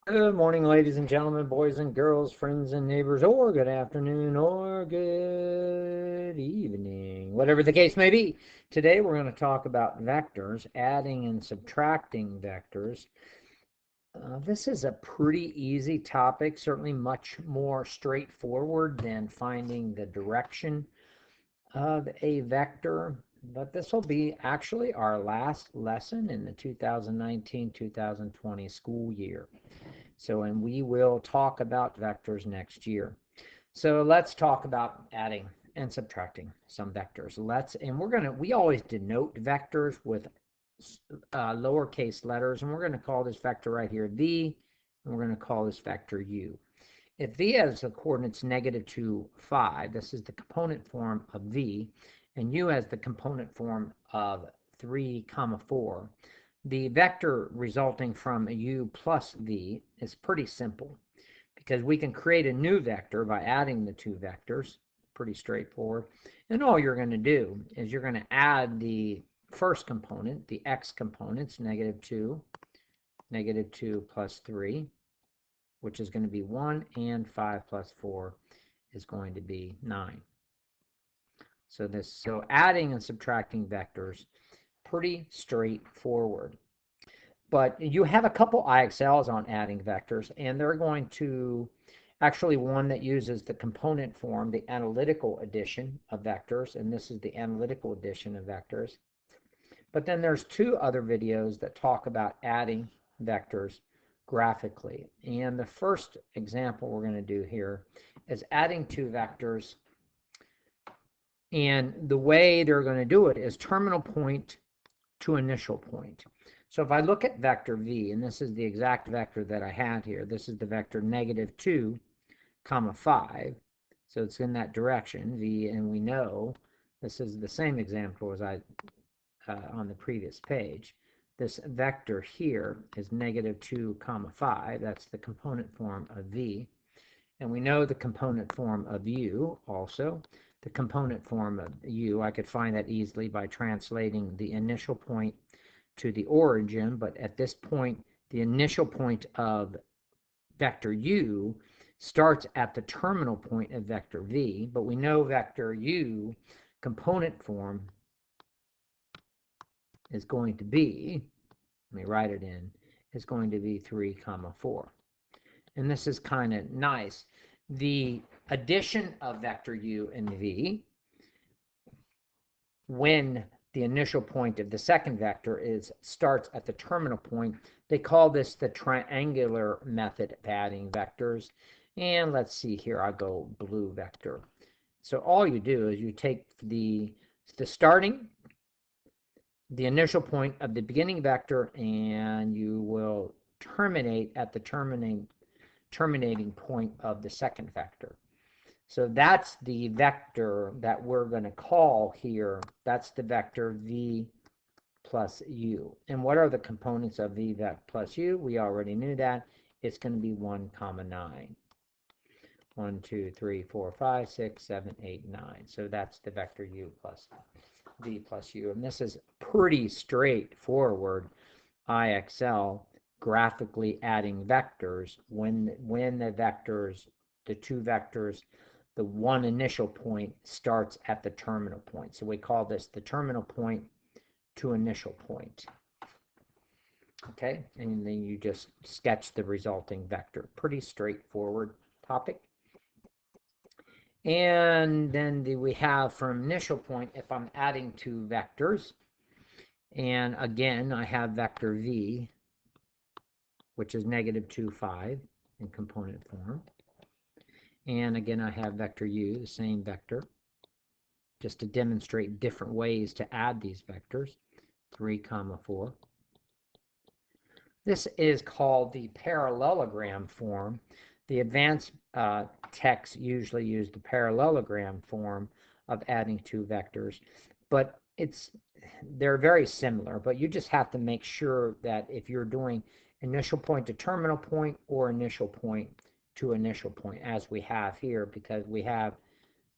Good morning, ladies and gentlemen, boys and girls, friends and neighbors, or good afternoon, or good evening, whatever the case may be. Today we're going to talk about vectors, adding and subtracting vectors. This is a pretty easy topic, certainly much more straightforward than finding the direction of a vector. But this will be actually our last lesson in the 2019-2020 school year. And we will talk about vectors next year. So let's talk about adding and subtracting some vectors. We always denote vectors with lowercase letters, and we're going to call this vector right here v, and we're going to call this vector u. If v has the coordinates -2, 5, this is the component form of v, and u has the component form of 3, 4, the vector resulting from u plus v is pretty simple because we can create a new vector by adding the two vectors. Pretty straightforward. And all you're going to do is you're going to add the first component, the x components, -2, -2 plus 3, which is going to be 1, and 5 plus 4 is going to be 9. So adding and subtracting vectors, pretty straightforward. But you have a couple IXLs on adding vectors, and they're going to actually one that uses the component form, the analytical addition of vectors, and this is the analytical addition of vectors. But then there's two other videos that talk about adding vectors graphically. And the first example we're going to do here is adding two vectors. And the way they're going to do it is terminal point to initial point. So if I look at vector v, and this is the exact vector that I had here, this is the vector -2, 5. So it's in that direction, v, and we know this is the same example as I on the previous page. This vector here is -2, 5. That's the component form of v. And we know the component form of u also. The component form of u, I could find that easily by translating the initial point to the origin, but at this point, the initial point of vector u starts at the terminal point of vector v, but we know vector u component form is going to be, let me write it in, is going to be 3, 4. And this is kind of nice. The addition of vector u and v, when the initial point of the second vector starts at the terminal point, they call this the triangular method of adding vectors. And let's see here, I'll go blue vector. So all you do is you take the starting, the initial point of the beginning vector, and you will terminate at the terminating point of the second vector. So that's the vector that we're going to call here. That's the vector v plus u. And what are the components of v plus u? We already knew that. It's going to be 1, 9. 1, 2, 3, 4, 5, 6, 7, 8, 9. So that's the vector u plus v plus u. And this is pretty straightforward IXL, graphically adding vectors when the vectors, the two vectors, the one initial point starts at the terminal point. So we call this the terminal point to initial point. Okay, and then you just sketch the resulting vector. Pretty straightforward topic. And then we have from initial point, if I'm adding two vectors, and again, I have vector v, which is -2, 5 in component form. And again, I have vector u, the same vector, just to demonstrate different ways to add these vectors, 3, 4. This is called the parallelogram form. The advanced texts usually use the parallelogram form of adding two vectors, but they're very similar, but you just have to make sure that if you're doing initial point to terminal point or initial point to initial point, as we have here, because we have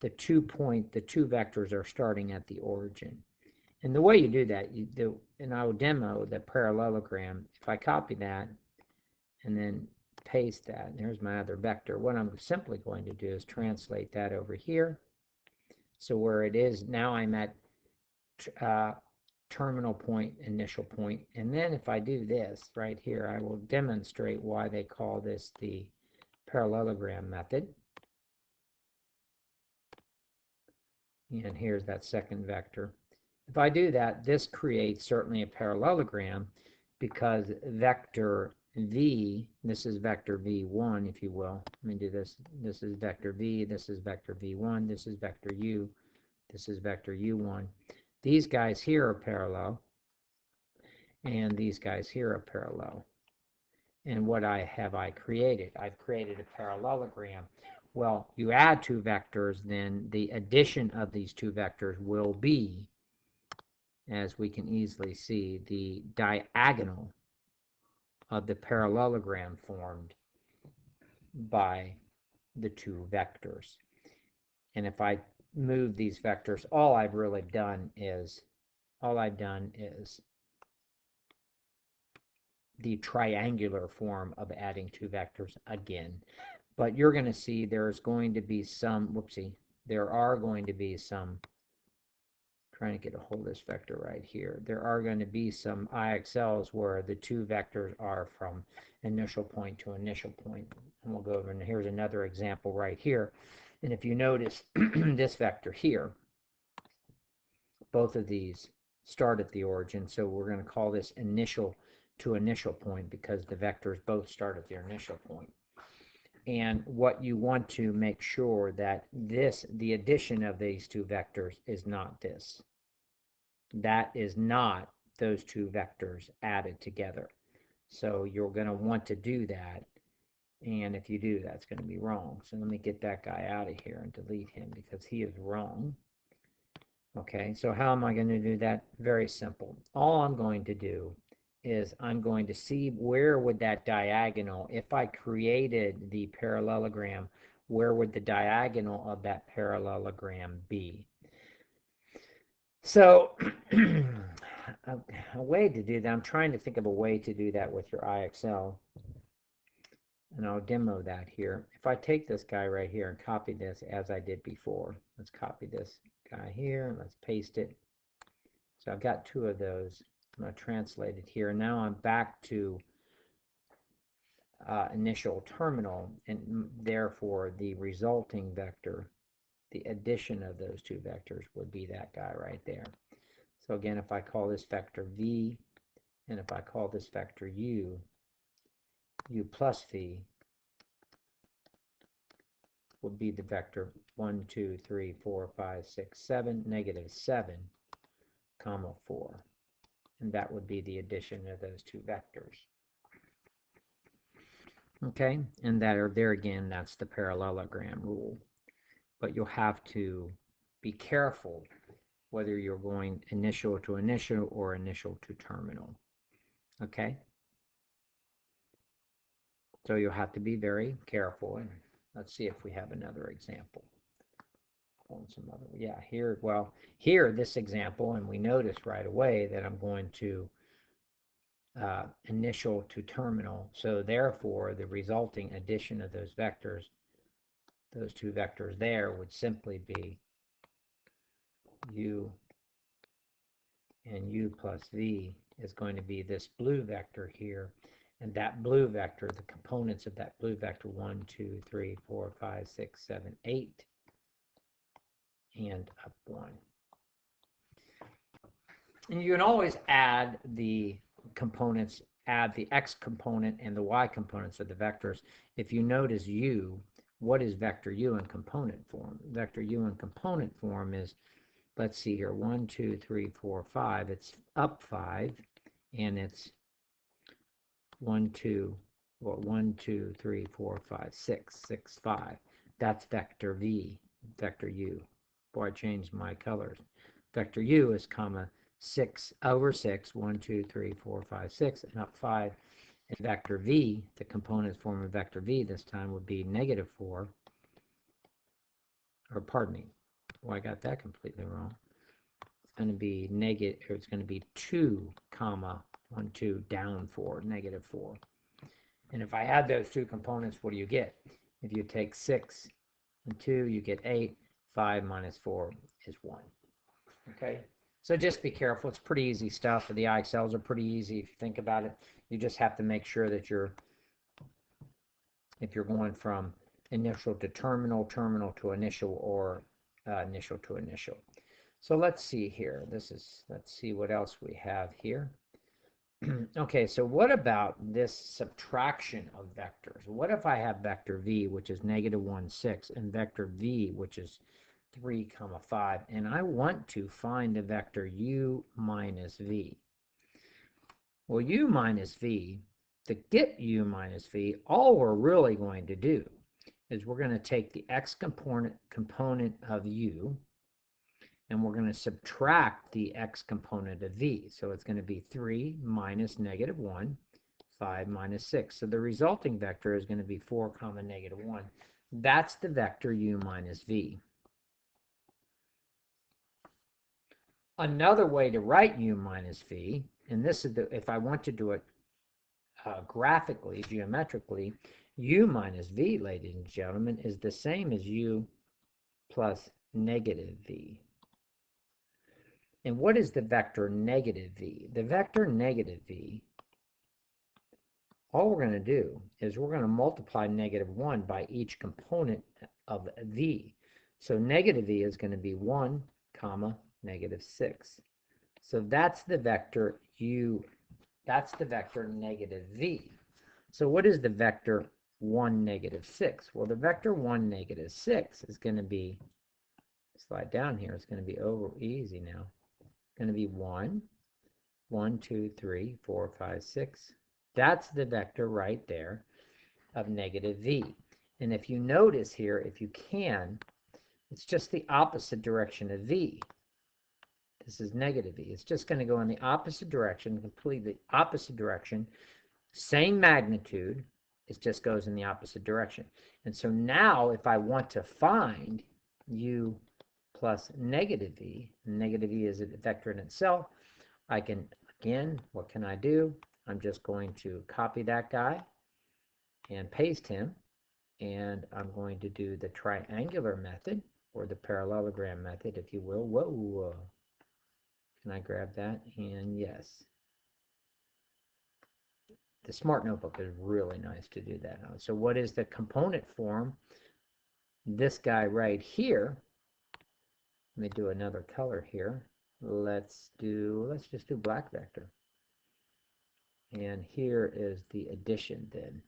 the two vectors are starting at the origin. And the way you do that, and I will demo the parallelogram. If I copy that and then paste that. And there's my other vector. What I'm simply going to do is translate that over here. So where it is, now I'm at terminal point, initial point. And then if I do this right here, I will demonstrate why they call this the parallelogram method. And here's that second vector. If I do that, this creates certainly a parallelogram because vector v, this is vector v1, if you will. Let me do this. This is vector v, this is vector v1, this is vector u, this is vector u1. These guys here are parallel, and these guys here are parallel. And what have I created? I've created a parallelogram. Well, you add two vectors, then the addition of these two vectors will be, as we can easily see, the diagonal of the parallelogram formed by the two vectors. And if I move these vectors, all I've done is the triangular form of adding two vectors again. But you're going to see there's going to be some, there are going to be some, trying to get a hold of this vector right here, there are going to be some IXLs where the two vectors are from initial point to initial point. And we'll go over, and here's another example right here. And if you notice this vector here, both of these start at the origin, so we're going to call this initial to initial point because the vectors both start at their initial point. And what you want to make sure that the addition of these two vectors is not this. That is not those two vectors added together. So you're going to want to do that. And if you do, that's going to be wrong. So let me get that guy out of here and delete him because he is wrong. Okay, so how am I going to do that? Very simple. All I'm going to do is I'm going to see where would that diagonal, if I created the parallelogram, where would the diagonal of that parallelogram be? So a way to do that, I'm trying to think of a way to do that with your IXL, and I'll demo that here. If I take this guy right here and copy this as I did before, let's copy this guy here and let's paste it. So I've got two of those. I'm going to translate it here. Now I'm back to initial terminal, and therefore the resulting vector, the addition of those two vectors would be that guy right there. So again, if I call this vector v, and if I call this vector u plus v would be the vector 1, 2, 3, 4, 5, 6, 7, -7, comma 4. And that would be the addition of those two vectors. Okay, and that are there again, that's the parallelogram rule. But you'll have to be careful whether you're going initial to initial or initial to terminal. Okay? So you'll have to be very careful. And let's see if we have another example. Yeah, here, well, here, this example, and we notice right away that I'm going to initial to terminal. So therefore, the resulting addition of those vectors, those two vectors there, would simply be u, and u plus v is going to be this blue vector here. And that blue vector, the components of that blue vector, 1, 2, 3, 4, 5, 6, 7, 8, and up 1. And you can always add the components, add the x component and the y components of the vectors. If you notice u, what is vector u in component form? Vector u in component form is, let's see here, 1, 2, 3, 4, 5. It's up 5, and it's 1, 2, 3, 4, 5, 6, 6, 5. That's vector v, vector u. Boy, I changed my colors. Vector u is comma 6 over 6, 1, 2, 3, 4, 5, 6, and up 5. And vector v, the component form of vector v this time would be -4, or pardon me, well, I got that completely wrong. It's going to be negative, or it's going to be 2, comma 1, 2, down 4, -4. And if I add those two components, what do you get? If you take 6 and 2, you get 8. 5 minus 4 is 1. Okay? So just be careful. It's pretty easy stuff. The IXLs are pretty easy if you think about it. You just have to make sure that if you're going from initial to terminal, terminal to initial, or initial to initial. So let's see here. Let's see what else we have here. Okay, so what about this subtraction of vectors? What if I have vector v, which is -1, 6, and vector v, which is 3, 5, and I want to find the vector u minus v? Well, u minus v, to get u minus v, all we're really going to do is we're going to take the x component of u, and we're going to subtract the x component of v. So it's going to be 3 minus -1, 5 minus 6. So the resulting vector is going to be 4, -1. That's the vector u minus v. Another way to write u minus v, and this is if I want to do it graphically, geometrically, u minus v, ladies and gentlemen, is the same as u plus -v. And what is the vector -v? The vector -v, all we're going to do is we're going to multiply -1 by each component of v. So -v is going to be 1, -6. So that's the vector that's the vector -v. So what is the vector 1, -6? Well, the vector 1, -6 is going to be, slide down here, it's going to be over easy now. It's going to be 1, 1, 2, 3, 4, 5, 6. That's the vector right there of -v. And if you notice here, if you can, it's just the opposite direction of v. This is -v. It's just going to go in the opposite direction, completely opposite direction. Same magnitude. It just goes in the opposite direction. And so now if I want to find u plus -v, -v is a vector in itself, I can, again, what can I do? I'm just going to copy that guy and paste him, and I'm going to do the triangular method, or the parallelogram method, if you will. Whoa. Can I grab that? And yes. The Smart Notebook is really nice to do that on. So what is the component form? This guy right here. Let me do another color here. Let's just do black vector. And here is the addition then.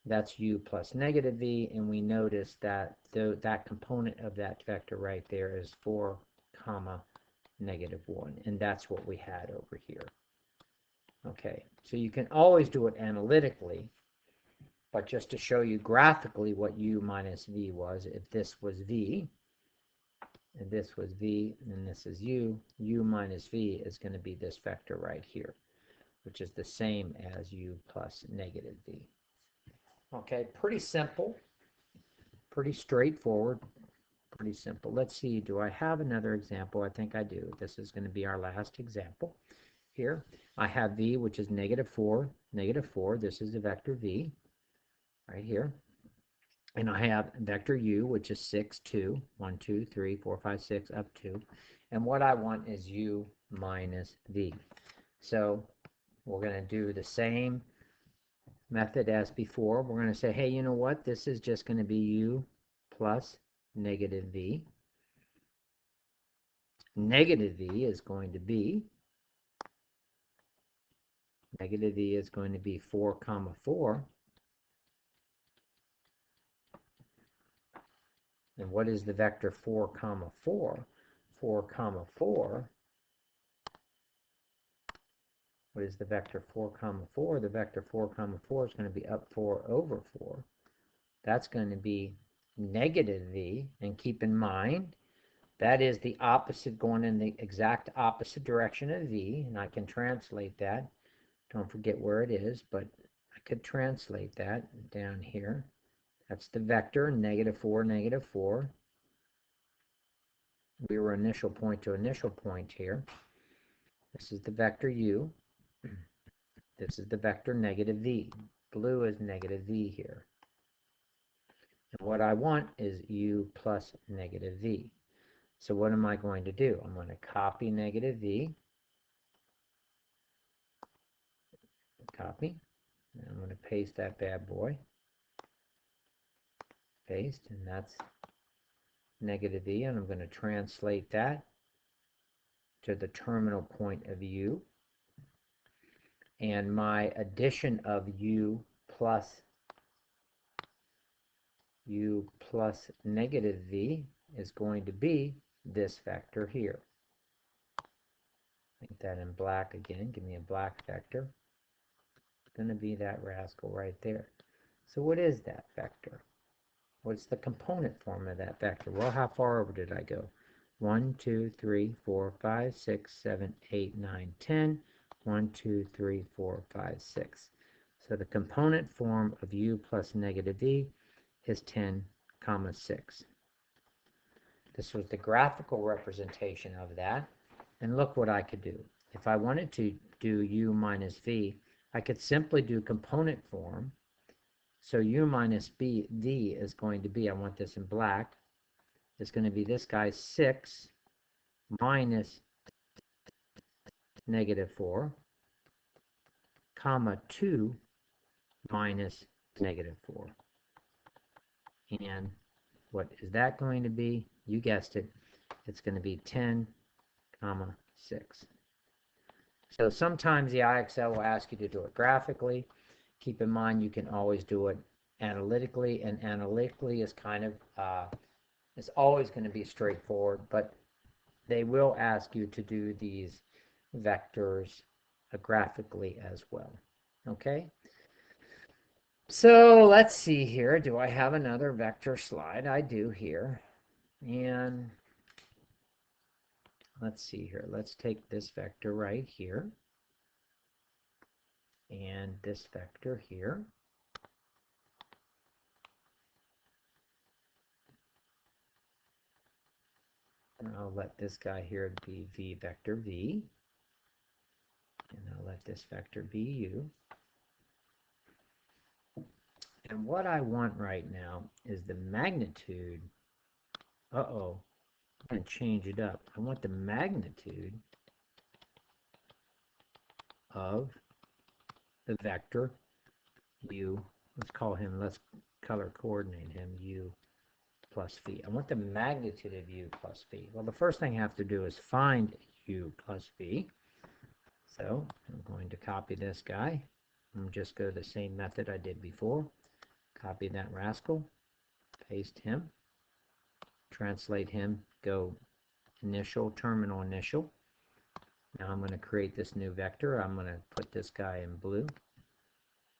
That's u plus -v, and we notice that that component of that vector right there is 4, -1, and that's what we had over here. Okay, so you can always do it analytically, but just to show you graphically what u minus v was, if this was v, and this was v, and this is u minus v is going to be this vector right here, which is the same as u plus -v. Okay, pretty simple, pretty straightforward, pretty simple. Let's see, do I have another example? I think I do. This is going to be our last example. Here, I have v, which is -4, -4. This is the vector v, right here. And I have vector u, which is 6, 2, 1, 2, 3, 4, 5, 6, up 2. And what I want is u minus v. So we're going to do the same method as before. We're going to say, hey, you know what? This is just going to be u plus -v. -v is going to be -v is going to be 4, 4. And what is the vector 4, 4? 4, 4. What is the vector 4, 4? The vector 4, 4 is going to be up 4 over 4. That's going to be -v. And keep in mind, that is the opposite, going in the exact opposite direction of v. And I can translate that. Don't forget where it is, but I could translate that down here. That's the vector, -4, -4. We were initial point to initial point here. This is the vector u. This is the vector negative v. Blue is negative v here. And what I want is u plus negative v. So what am I going to do? I'm going to copy negative v, copy, and I'm going to paste that bad boy, paste, and that's negative v, and I'm going to translate that to the terminal point of u, and my addition of u plus negative v is going to be this vector here. Make that in black again. Give me a black vector. It's going to be that rascal right there. So what is that vector? What's the component form of that vector? Well, how far over did I go? 1, 2, 3, 4, 5, 6, 7, 8, 9, 10. 1, 2, 3, 4, 5, 6. So the component form of u plus negative v is 10, 6. This was the graphical representation of that. And look what I could do. If I wanted to do u minus v, I could simply do component form. So u minus v is going to be, I want this in black, it's going to be this guy 6 minus negative 4, comma 2 minus negative 4. And what is that going to be? You guessed it. It's going to be 10, 6. So sometimes the IXL will ask you to do it graphically. Keep in mind you can always do it analytically, and analytically is kind of it's always going to be straightforward, but they will ask you to do these vectors graphically as well. Okay, so let's see here. Do I have another vector slide? I do here. And let's see here. Let's take this vector right here and this vector here. And I'll let this guy here be v vector v. And I'll let this vector be u. And what I want right now is the magnitude. Uh-oh, I'm going to change it up. I want the magnitude of the vector u. Let's color coordinate him u plus v. I want the magnitude of u plus v. Well, the first thing I have to do is find u plus v. So I'm going to copy this guy and just go the same method I did before. Copy that rascal, paste him, translate him, go initial, terminal initial. Now I'm going to create this new vector. I'm going to put this guy in blue.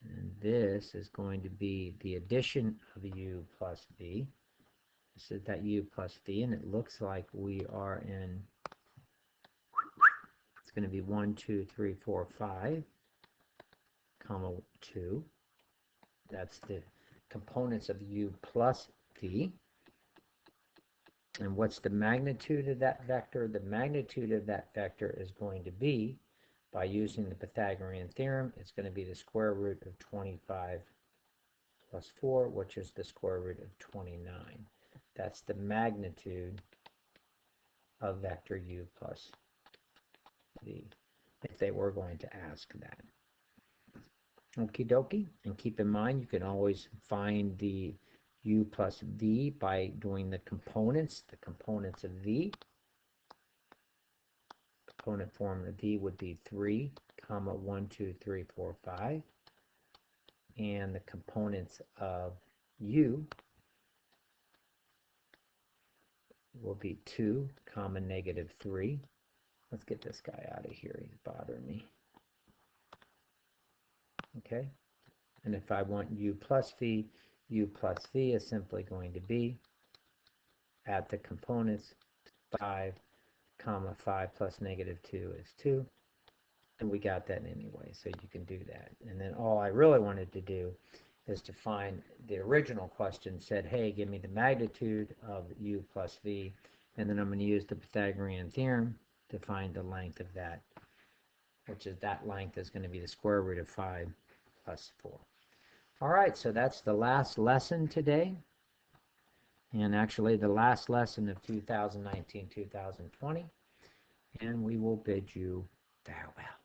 And this is going to be the addition of u plus v. This is that u plus v, and it looks like we are in, it's going to be 1, 2, 3, 4, 5, comma 2. That's the components of u plus v. And what's the magnitude of that vector? The magnitude of that vector is going to be, by using the Pythagorean theorem, it's going to be the square root of 25 plus 4, which is the square root of 29. That's the magnitude of vector u plus v, if they were going to ask that. Okie dokie. And keep in mind, you can always find the u plus v by doing the components of v. Component form of v would be 3, 1, 2, 3, 4, 5. And the components of u will be 2, negative 3. Let's get this guy out of here. He's bothering me. Okay. And if I want u plus v is simply going to be, add the components, 5, 5 plus negative 2 is 2. And we got that anyway, so you can do that. And then all I really wanted to do is to find the original question said, hey, give me the magnitude of u plus v, and then I'm going to use the Pythagorean theorem to find the length of that which is that length is going to be the square root of 5 plus 4. All right, so that's the last lesson today, and actually the last lesson of 2019-2020, and we will bid you farewell.